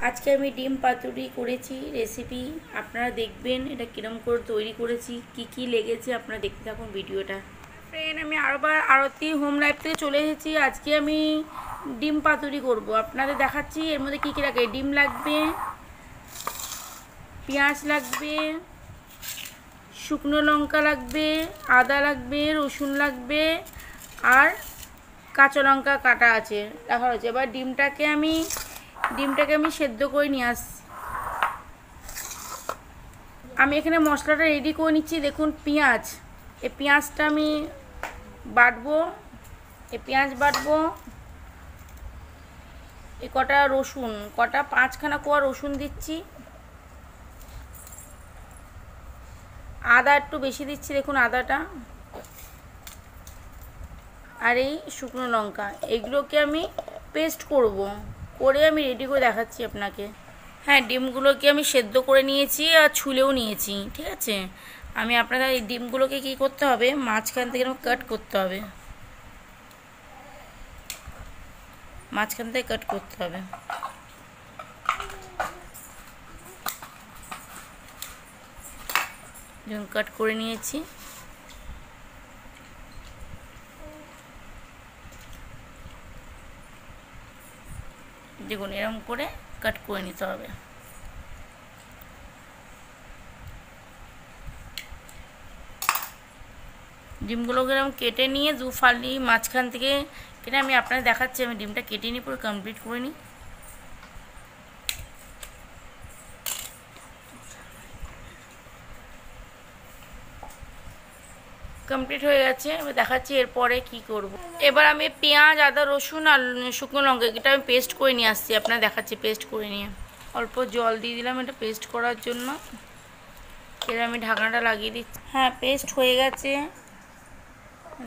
আজকে আমি ডিম পাতুরি করেছি রেসিপি, আপনারা দেখবেন এটা কিরম করে তৈরি করেছি, কি কি লেগেছে আপনারা দেখতে থাকুন ভিডিওটা। ফ্রেন্ড, আমি আরবার আরতি হোম লাইফ থেকে চলে এসেছি। আজকে আমি ডিম পাতুরি করব, আপনাদের দেখাচ্ছি। এর মধ্যে কী কী লাগে: ডিম লাগবে, পেঁয়াজ লাগবে, শুকনো লঙ্কা লাগবে, আদা লাগবে, রসুন লাগবে, আর কাঁচা লঙ্কা কাটা আছে রাখা হয়েছে। এবার ডিমটাকে আমি সেদ্ধ করে নিয়ে আসছি। আমি এখানে মশলাটা রেডি করে নিচ্ছি। দেখুন, পেঁয়াজ, এই পেঁয়াজটা আমি বাটবো, এই কটা রসুন, পাঁচখানা কোয়া রসুন দিচ্ছি। আদা একটু বেশি দিচ্ছি, দেখুন আদাটা, আর এই শুকনো লঙ্কা, এগুলোকে আমি পেস্ট করে আমি রেডি করে দেখাচ্ছি আপনাকে। হ্যাঁ, ডিমগুলোকে আমি সেদ্ধ করে নিয়েছি আর ছুলেও নিয়েছি, ঠিক আছে। আমি আপনাদের এই ডিমগুলোকে কি করতে হবে, মাঝখান থেকে কাট করতে হবে, যেমন কাট করে নিয়েছি। দেখুন, এরকম করে কাট করে নিতে হবে। ডিমগুলোকে এরকম কেটে নিয়ে দু ফালি মাঝখান থেকে কেটে আমি আপনাদের দেখাচ্ছি। আমি ডিমটা কেটে নিয়ে পুরো কমপ্লিট করে নিই। কমপ্লিট হয়ে গেছে, এবার দেখাচ্ছি এরপরে কি করব। এবার আমি পেঁয়াজ, আদা, রসুন আর শুকনো লঙ্কা এটা আমি পেস্ট করে নিয়ে আসছি, আপনারা দেখাচ্ছি। পেস্ট করে নিয়ে অল্প জল দিয়ে দিলাম এটা পেস্ট করার জন্য। এবার আমি ঢাকনাটা লাগিয়ে দিচ্ছি। হ্যাঁ, পেস্ট হয়ে গেছে,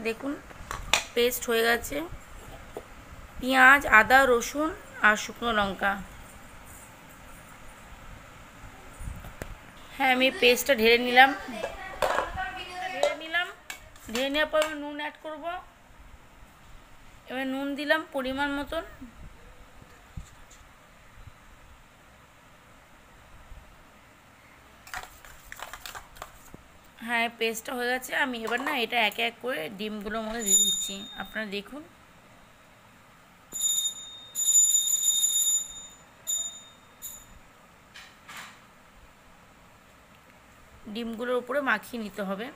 দেখুন পেস্ট হয়ে গেছে। পেঁয়াজ, আদা, রসুন আর শুকনো লঙ্কা। হ্যাঁ, আমি পেস্টটা ঢেলে নিলাম। ঢেলে নেওয়ার পর আমি নুন অ্যাড করব। এবার নুন দিলাম পরিমাণ মতন। হ্যাঁ, পেস্টটা হয়ে গেছে। আমি এবার এটা এক এক করে ডিমগুলোর মধ্যে দিয়ে দিচ্ছি, আপনারা দেখুন। ডিমগুলোর উপরে মাখিয়ে নিতে হবে।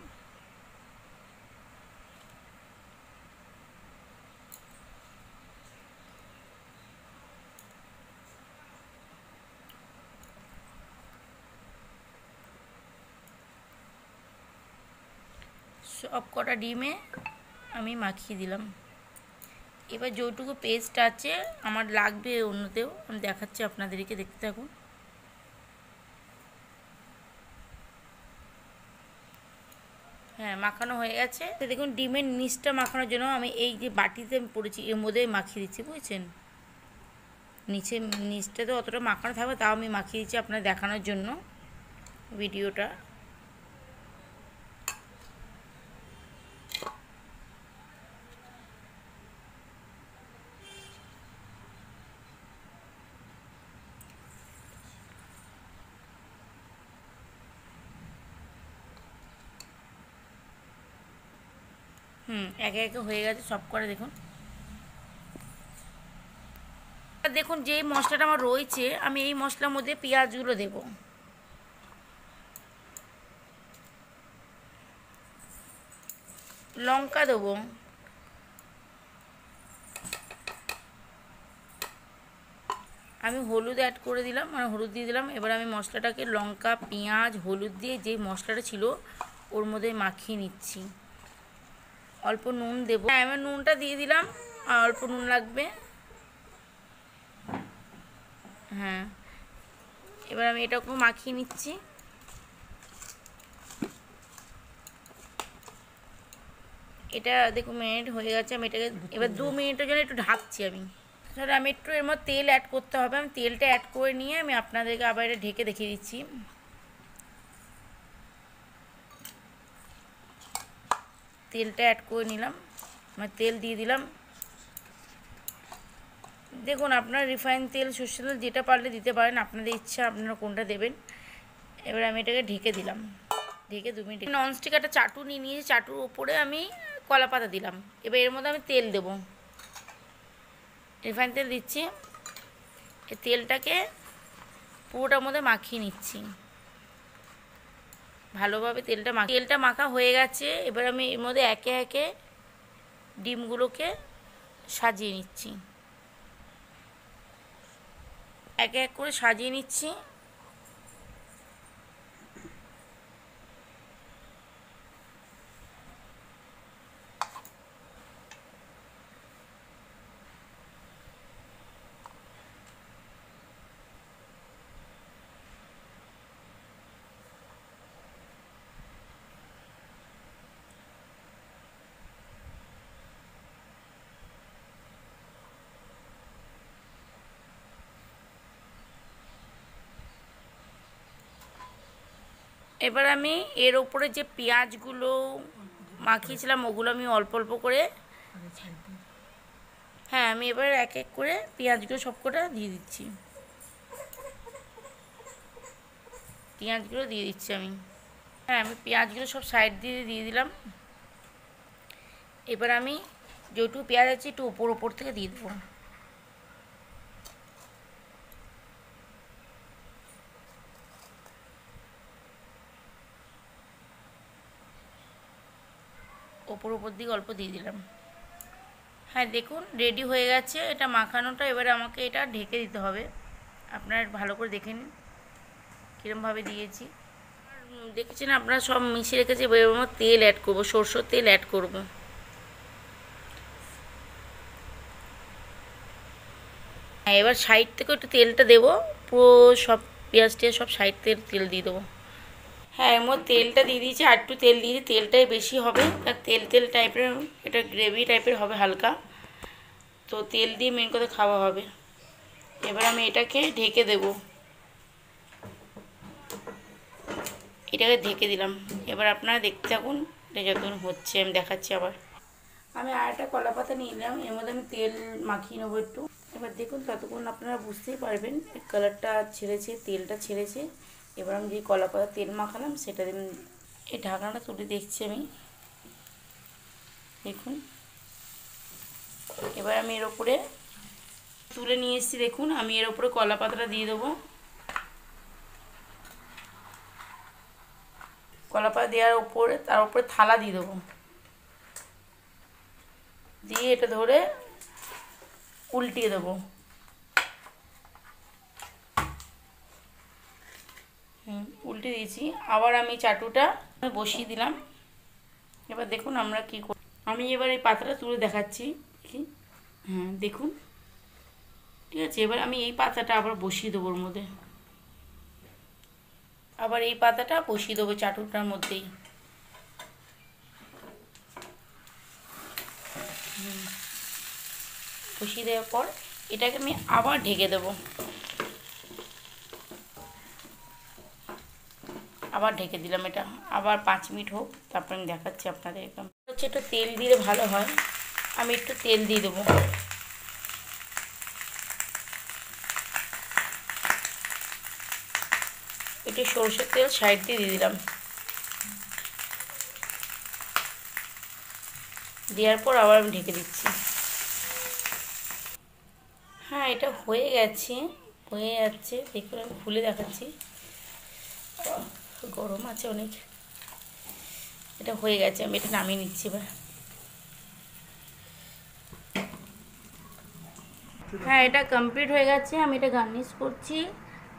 সব কটা ডিমে আমি মাখিয়ে দিলাম। এবার যেটুকু পেস্ট আছে আমার লাগবে অন্যতেও, আমি দেখাচ্ছি আপনাদেরকে, দেখতে থাকুন। হ্যাঁ, মাখানো হয়ে গেছে। তো দেখুন, ডিমের নিচটা মাখানোর জন্য আমি এই যে বাটিতে পড়েছি এর মধ্যে মাখিয়ে দিচ্ছি, বুঝছেন। নিচটা তো অতটা মাখানো থাকবে, তাও আমি মাখিয়ে দিচ্ছি আপনাদের দেখানোর জন্য ভিডিওটা। একে একে হয়ে গেছে সব করে, দেখুন। দেখুন, যেই মশলাটা আমার রয়েছে আমি এই মশলার মধ্যে পেঁয়াজগুলো দেব। লঙ্কা দেবো, আমি হলুদ অ্যাড করে দিলাম, হলুদ দিয়ে দিলাম। এবার আমি মশলাটাকে লঙ্কা, পেঁয়াজ, হলুদ দিয়ে যে মশলাটা ছিল ওর মধ্যে মাখিয়ে নিচ্ছি। অল্প নুন দেবো। হ্যাঁ, আমি নুনটা দিয়ে দিলাম, আর অল্প নুন লাগবে। হ্যাঁ, এবার আমি এটাকে মাখিয়ে নিচ্ছি। এটা দেখুন মিনিট হয়ে গেছে। আমি এটাকে এবার 2 মিনিটের জন্য একটু ঢাকছি। আমি একটু এর মধ্যে তেল অ্যাড করতে হবে। আমি তেলটা অ্যাড করে নিয়ে আমি আপনাদেরকে আবার এটা ঢেকে দেখিয়ে দিচ্ছি। তেলটা অ্যাড করে নিলাম, তেল দিয়ে দিলাম। দেখুন আপনার রিফাইন তেল, সর্ষের তেল যেটা পারলে দিতে পারেন, আপনাদের ইচ্ছা আপনারা কোনটা দেবেন। এবার আমি এটাকে ঢেকে দিলাম, ঢেকে 2 মিনিট। ননস্টিক একটা চাটু নিয়ে নিয়েছি, চাটুর ওপরে আমি কলা পাতা দিলাম। এবার এর মধ্যে আমি তেল দেবো, রিফাইন তেল দিচ্ছি। এই তেলটাকে পুরোটার মধ্যে মাখিয়ে নিচ্ছি ভালোভাবে। তেলটা মাখা হয়ে গেছে। এবার আমি এর মধ্যে একে একে ডিমগুলোকে সাজিয়ে নিচ্ছি, এক এক করে সাজিয়ে নিচ্ছি। এবার আমি এর ওপরে যে পেঁয়াজগুলো মাখিয়েছিলাম ওগুলো আমি অল্প অল্প করে, হ্যাঁ আমি এবার এক এক করে পেঁয়াজগুলো সবকটা দিয়ে দিচ্ছি। পেঁয়াজগুলো দিয়ে দিচ্ছি আমি, হ্যাঁ আমি পেঁয়াজগুলো সব সাইড দিয়ে দিলাম। এবার আমি যেটুকু পেঁয়াজ আছে একটু ওপর থেকে দিয়ে দেবো। ওপর দিকে অল্প দিয়ে দিলাম। হ্যাঁ দেখুন রেডি হয়ে গেছে এটা মাখানোটা। এবারে আমাকে এটা ঢেকে দিতে হবে। আপনারা ভালো করে দেখে নিন কীরকমভাবে দিয়েছি। দেখেছেন আপনারা সব মিশিয়ে রেখেছি। এবার এর মধ্যে তেল অ্যাড করবো, সরষের তেল অ্যাড করব। হ্যাঁ এবার সাইড থেকে একটু তেলটা দেবো, পুরো সব পেঁয়াজ টিয়াজ সব সাইড থেকে তেল দিয়ে দেবো। হ্যাঁ এর মধ্যে তেলটা দিয়ে দিয়েছি, আর একটু তেল দিয়েছি। তেলটাই বেশি হবে, তেল টাইপের, এটা গ্রেভি টাইপের হবে হালকা, তো তেল দিয়ে মেন করে খাওয়া হবে। এবার আমি এটাকে ঢেকে দেব, এটাকে ঢেকে দিলাম। এবার আপনারা দেখতে থাকুন এটা যতক্ষণ হচ্ছে, আমি দেখাচ্ছি। আবার আমি আর একটা কলা পাতা নিয়ে নিলাম, এর মধ্যে আমি তেল মাখিয়ে নেবো একটু। এবার দেখুন ততক্ষণ আপনারা বুঝতেই পারবেন কালারটা ছেড়েছে, তেলটা ছেড়েছে। এবার আমি যে কলা পাতা তেল মাখালাম সেটা দিন, এই ঢাকনাটা তুলে দেখছি আমি, দেখুন। এবার আমি এর ওপরে তুলে নিয়ে এসেছি, দেখুন আমি এর ওপরে কলা পাতাটা দিয়ে দেবো। কলা পাতা দেওয়ার ওপরে তার উপরে থালা দিয়ে দেবো, দিয়ে এটা ধরে উল্টিয়ে দেবো। উল্টে দিয়েছি। আবার আমি চাটুটা বসিয়ে দিলাম। এবার দেখুন আমরা কি করি। আমি এবার এই পাতাটা তুলে দেখাচ্ছি, হ্যাঁ দেখুন ঠিক আছে। এবার আমি এই পাতাটা আবার বসিয়ে দেবো ওর মধ্যে, আবার এই পাতাটা বসিয়ে দেবো চাটুটার মধ্যেই। বসিয়ে দেওয়ার পর এটাকে আমি আবার ঢেকে দেবো, আবার ঢেকে দিলাম। এটা আবার 5 মিনিট হোক, তারপর আমি দেখাচ্ছি আপনাদের। হচ্ছে একটু তেল দিলে ভালো হয়, আমি একটু তেল দিয়ে দেবো। একটু সরষের তেল সাইড দিয়ে দিলাম। দেওয়ার পর আবার আমি ঢেকে দিচ্ছি। হ্যাঁ এটা হয়ে গেছে, হয়ে যাচ্ছে। দেখুন আমি খুলে দেখাচ্ছি, গরম আছে অনেক। এটা হয়ে গেছে, আমি এটা নামিয়ে নিচ্ছি এবার। হ্যাঁ এটা কমপ্লিট হয়ে গেছে। আমি এটা গার্নিশ করছি,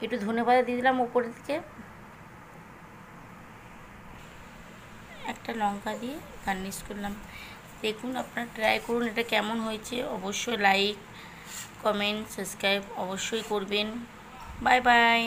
একটু ধনেপাতা দিয়ে দিলাম উপর থেকে, একটা লঙ্কা দিয়ে গার্নিশ করলাম। দেখুন আপনারা ট্রাই করুন এটা কেমন হয়েছে। অবশ্যই লাইক, কমেন্ট, সাবস্ক্রাইব অবশ্যই করবেন। Bye bye.